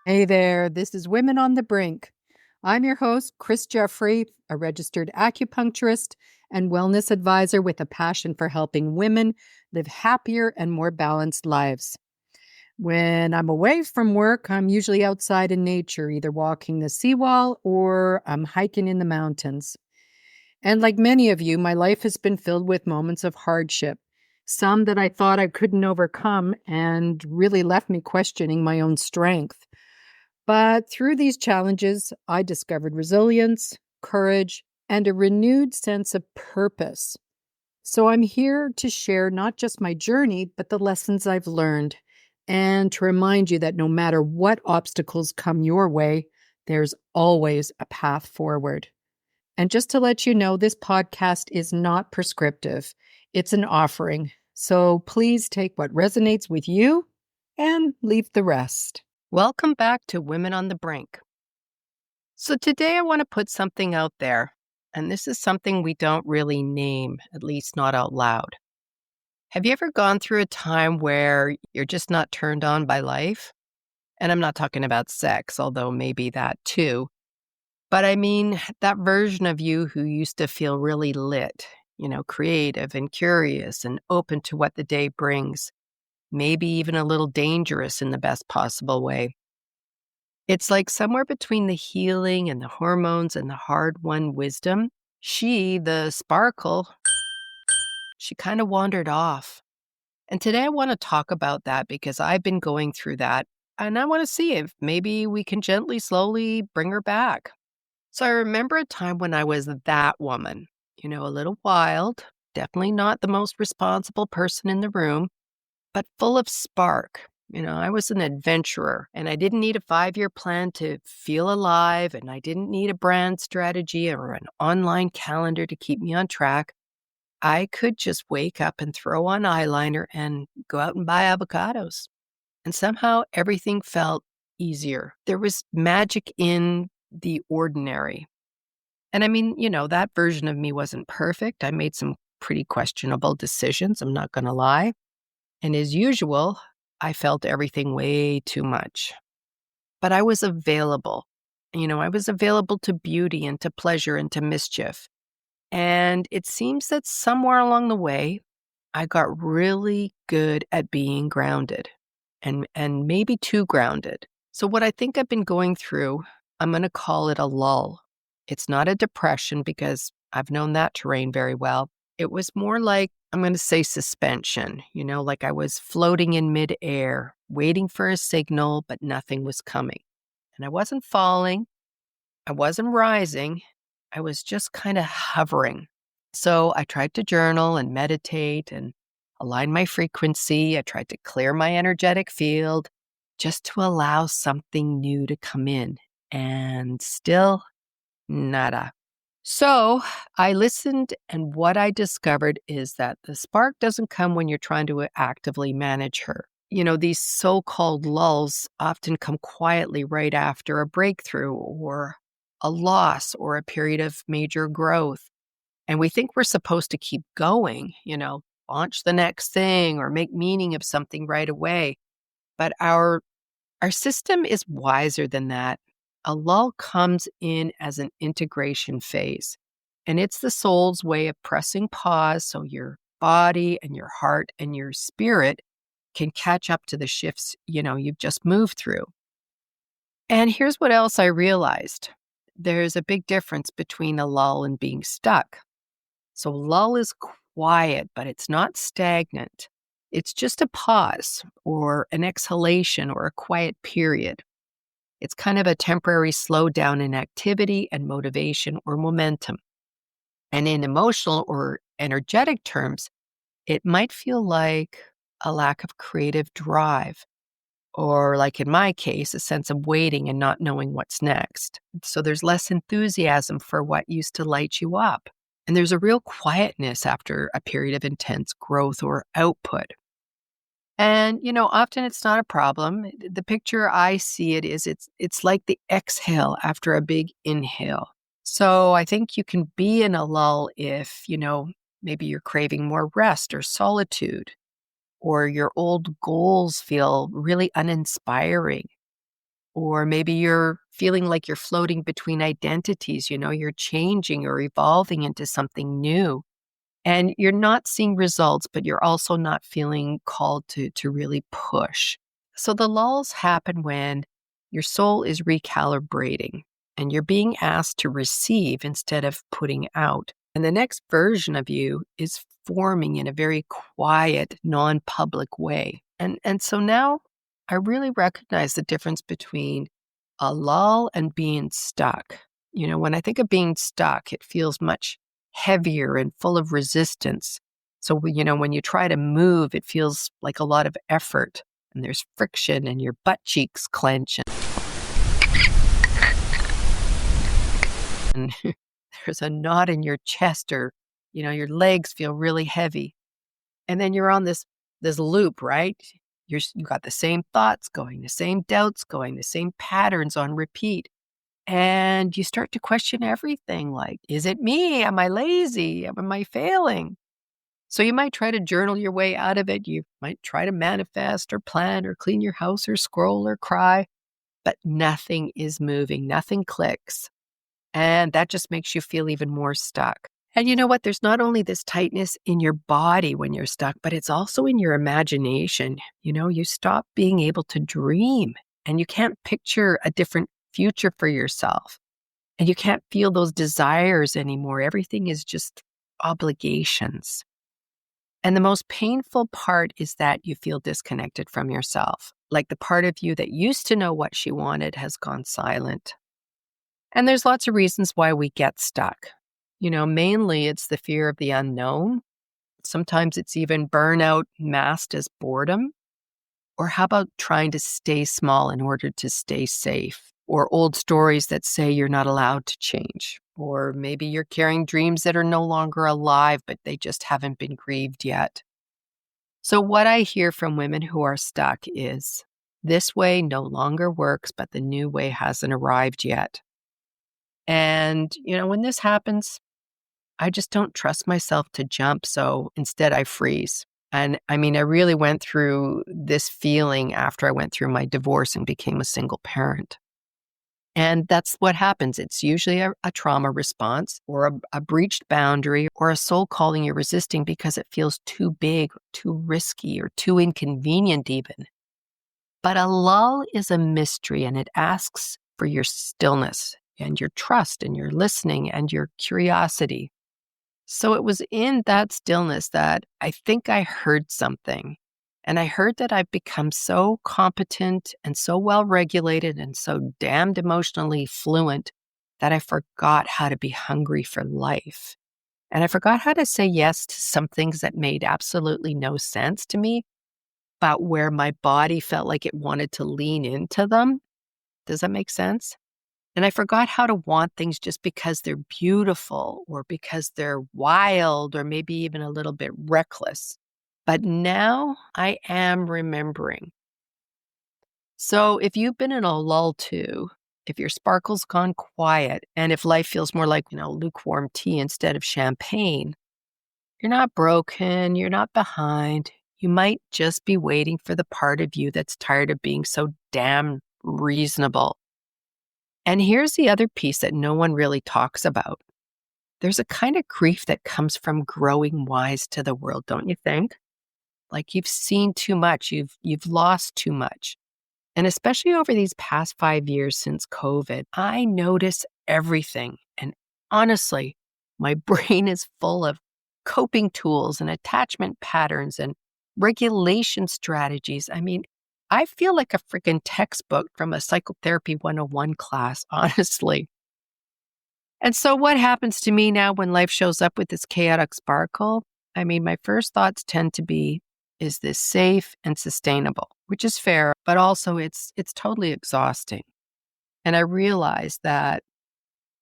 Hey there, this is Women on the Brink. I'm your host, Chris Jeffrey, a registered acupuncturist and wellness advisor with a passion for helping women live happier and more balanced lives. When I'm away from work, I'm usually outside in nature, either walking the seawall or I'm hiking in the mountains. And like many of you, my life has been filled with moments of hardship, some that I thought I couldn't overcome and really left me questioning my own strength. But through these challenges, I discovered resilience, courage, and a renewed sense of purpose. So I'm here to share not just my journey, but the lessons I've learned, and to remind you that no matter what obstacles come your way, there's always a path forward. And just to let you know, this podcast is not prescriptive, it's an offering. So please take what resonates with you and leave the rest. Welcome back to Women on the Brink. So today I want to put something out there, and this is something we don't really name, at least not out loud. Have you ever gone through a time where you're just not turned on by life? And I'm not talking about sex, although maybe that too. But I mean that version of you who used to feel really lit, creative and curious and open to what the day brings, maybe even a little dangerous in the best possible way. It's like somewhere between the healing and the hormones and the hard-won wisdom, the sparkle, she kind of wandered off. And today I want to talk about that because I've been going through that, and I want to see if maybe we can gently, slowly bring her back. So I remember a time when I was that woman, a little wild, definitely not the most responsible person in the room, but full of spark. I was an adventurer, and I didn't need a 5-year plan to feel alive, and I didn't need a brand strategy or an online calendar to keep me on track. I could just wake up and throw on eyeliner and go out and buy avocados. And somehow everything felt easier. There was magic in the ordinary. And I mean, that version of me wasn't perfect. I made some pretty questionable decisions, I'm not going to lie. And as usual, I felt everything way too much. But I was available. I was available to beauty and to pleasure and to mischief. And it seems that somewhere along the way, I got really good at being grounded and maybe too grounded. So what I think I've been going through, I'm going to call it a lull. It's not a depression because I've known that terrain very well. It was more like, I'm going to say suspension, like I was floating in midair, waiting for a signal, but nothing was coming. And I wasn't falling. I wasn't rising. I was just kind of hovering. So I tried to journal and meditate and align my frequency. I tried to clear my energetic field just to allow something new to come in. And still, nada. So I listened, and what I discovered is that the spark doesn't come when you're trying to actively manage her. These so-called lulls often come quietly right after a breakthrough or a loss or a period of major growth. And we think we're supposed to keep going, launch the next thing or make meaning of something right away. But our system is wiser than that. A lull comes in as an integration phase, and it's the soul's way of pressing pause so your body and your heart and your spirit can catch up to the shifts, you've just moved through. And here's what else I realized. There's a big difference between a lull and being stuck. So lull is quiet, but it's not stagnant. It's just a pause or an exhalation or a quiet period. It's kind of a temporary slowdown in activity and motivation or momentum. And in emotional or energetic terms, it might feel like a lack of creative drive, or like in my case, a sense of waiting and not knowing what's next. So there's less enthusiasm for what used to light you up. And there's a real quietness after a period of intense growth or output. And, often it's not a problem. The picture I see it is it's like the exhale after a big inhale. So I think you can be in a lull if, maybe you're craving more rest or solitude, or your old goals feel really uninspiring, Or maybe you're feeling like you're floating between identities, you're changing or evolving into something new. And you're not seeing results, but you're also not feeling called to really push. So the lulls happen when your soul is recalibrating and you're being asked to receive instead of putting out. And the next version of you is forming in a very quiet, non-public way. And so now I really recognize the difference between a lull and being stuck. When I think of being stuck, it feels much heavier and full of resistance. So, when you try to move, it feels like a lot of effort and there's friction and your butt cheeks clench and there's a knot in your chest or, your legs feel really heavy. And then you're on this loop, right? You got the same thoughts going, the same doubts going, the same patterns on repeat. And you start to question everything like, is it me? Am I lazy? Am I failing? So you might try to journal your way out of it. You might try to manifest or plan or clean your house or scroll or cry, but nothing is moving, nothing clicks. And that just makes you feel even more stuck. And you know what? There's not only this tightness in your body when you're stuck, but it's also in your imagination. You stop being able to dream and you can't picture a different future for yourself. And you can't feel those desires anymore. Everything is just obligations. And the most painful part is that you feel disconnected from yourself. Like the part of you that used to know what she wanted has gone silent. And there's lots of reasons why we get stuck. Mainly it's the fear of the unknown. Sometimes it's even burnout masked as boredom. Or how about trying to stay small in order to stay safe? Or old stories that say you're not allowed to change. Or maybe you're carrying dreams that are no longer alive, but they just haven't been grieved yet. So what I hear from women who are stuck is, this way no longer works, but the new way hasn't arrived yet. And, when this happens, I just don't trust myself to jump. So instead I freeze. And I really went through this feeling after I went through my divorce and became a single parent. And that's what happens. It's usually a trauma response or a breached boundary or a soul calling you're resisting because it feels too big, too risky, or too inconvenient even. But a lull is a mystery and it asks for your stillness and your trust and your listening and your curiosity. So it was in that stillness that I think I heard something. And I heard that I've become so competent and so well regulated and so damned emotionally fluent that I forgot how to be hungry for life. And I forgot how to say yes to some things that made absolutely no sense to me, about where my body felt like it wanted to lean into them. Does that make sense? And I forgot how to want things just because they're beautiful or because they're wild or maybe even a little bit reckless. But now I am remembering. So if you've been in a lull too, if your sparkle's gone quiet, and if life feels more like, lukewarm tea instead of champagne, you're not broken, you're not behind. You might just be waiting for the part of you that's tired of being so damn reasonable. And here's the other piece that no one really talks about. There's a kind of grief that comes from growing wise to the world, don't you think? Like you've seen too much, you've lost too much. And especially over these past 5 years since COVID, I notice everything. And honestly, my brain is full of coping tools and attachment patterns and regulation strategies. I feel like a freaking textbook from a psychotherapy 101 class, honestly. And so what happens to me now when life shows up with this chaotic sparkle? My first thoughts tend to be, is this safe and sustainable? Which is fair, but also it's totally exhausting. And I realized that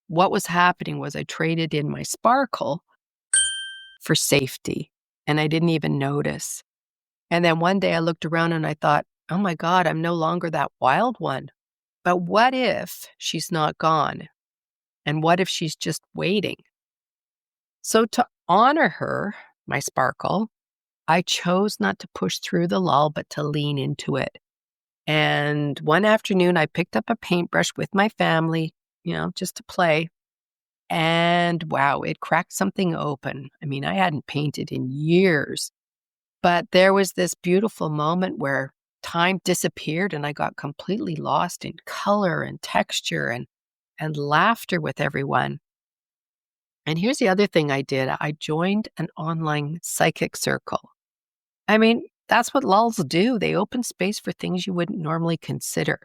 what was happening was I traded in my sparkle for safety, and I didn't even notice. And then one day I looked around and I thought, oh my God, I'm no longer that wild one. But what if she's not gone? And what if she's just waiting? So to honor her, my sparkle, I chose not to push through the lull, but to lean into it. And one afternoon, I picked up a paintbrush with my family, just to play. And wow, it cracked something open. I mean, I hadn't painted in years, but there was this beautiful moment where time disappeared and I got completely lost in color and texture and laughter with everyone. And here's the other thing I did. I joined an online psychic circle. I mean, that's what lulls do. They open space for things you wouldn't normally consider.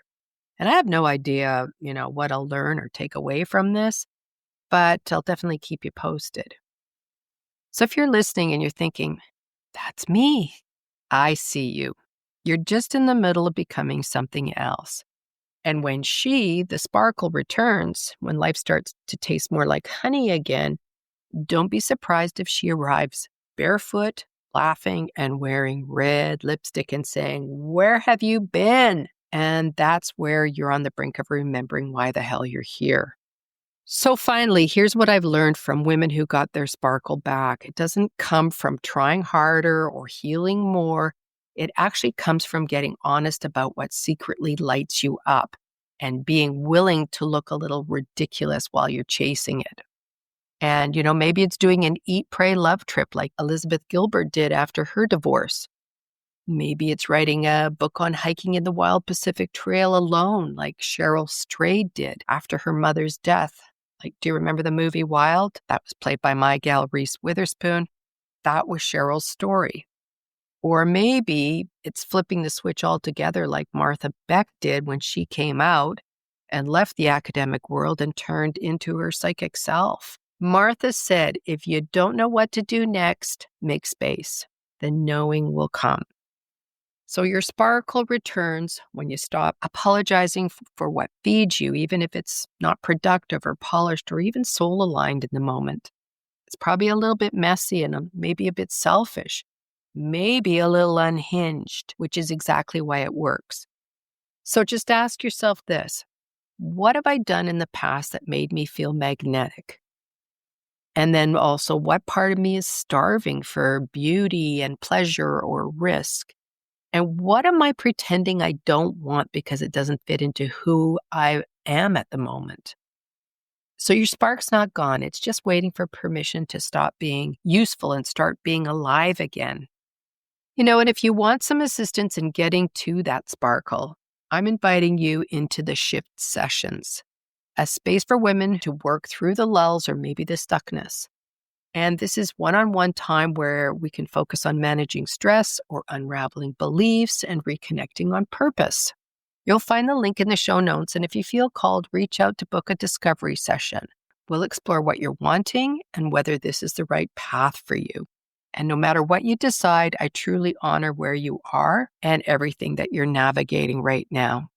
And I have no idea, what I'll learn or take away from this, but I'll definitely keep you posted. So if you're listening and you're thinking, that's me, I see you. You're just in the middle of becoming something else. And when the sparkle returns, when life starts to taste more like honey again, don't be surprised if she arrives barefoot, laughing, and wearing red lipstick and saying, "Where have you been?" And that's where you're on the brink of remembering why the hell you're here. So finally, here's what I've learned from women who got their sparkle back. It doesn't come from trying harder or healing more. It actually comes from getting honest about what secretly lights you up and being willing to look a little ridiculous while you're chasing it. And, maybe it's doing an eat, pray, love trip like Elizabeth Gilbert did after her divorce. Maybe it's writing a book on hiking in the wild Pacific Trail alone, like Cheryl Strayed did after her mother's death. Like, do you remember the movie Wild? That was played by my gal Reese Witherspoon. That was Cheryl's story. Or maybe it's flipping the switch altogether like Martha Beck did when she came out and left the academic world and turned into her psychic self. Martha said, if you don't know what to do next, make space. The knowing will come. So your sparkle returns when you stop apologizing for what feeds you, even if it's not productive or polished or even soul aligned in the moment. It's probably a little bit messy and maybe a bit selfish, maybe a little unhinged, which is exactly why it works. So just ask yourself this: what have I done in the past that made me feel magnetic? And then also, what part of me is starving for beauty and pleasure or risk? And what am I pretending I don't want because it doesn't fit into who I am at the moment? So your spark's not gone. It's just waiting for permission to stop being useful and start being alive again. And if you want some assistance in getting to that sparkle, I'm inviting you into the shift sessions, a space for women to work through the lulls or maybe the stuckness. And this is one-on-one time where we can focus on managing stress or unraveling beliefs and reconnecting on purpose. You'll find the link in the show notes, and if you feel called, reach out to book a discovery session. We'll explore what you're wanting and whether this is the right path for you. And no matter what you decide, I truly honor where you are and everything that you're navigating right now.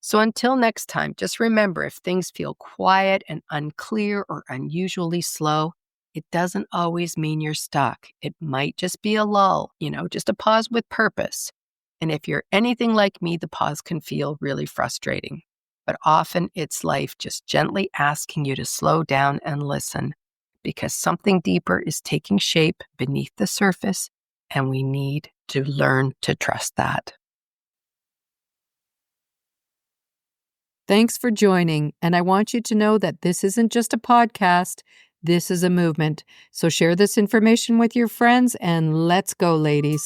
So until next time, just remember, if things feel quiet and unclear or unusually slow, it doesn't always mean you're stuck. It might just be a lull, just a pause with purpose. And if you're anything like me, the pause can feel really frustrating. But often it's life just gently asking you to slow down and listen, because something deeper is taking shape beneath the surface, and we need to learn to trust that. Thanks for joining, and I want you to know that this isn't just a podcast. This is a movement. So share this information with your friends, and let's go, ladies.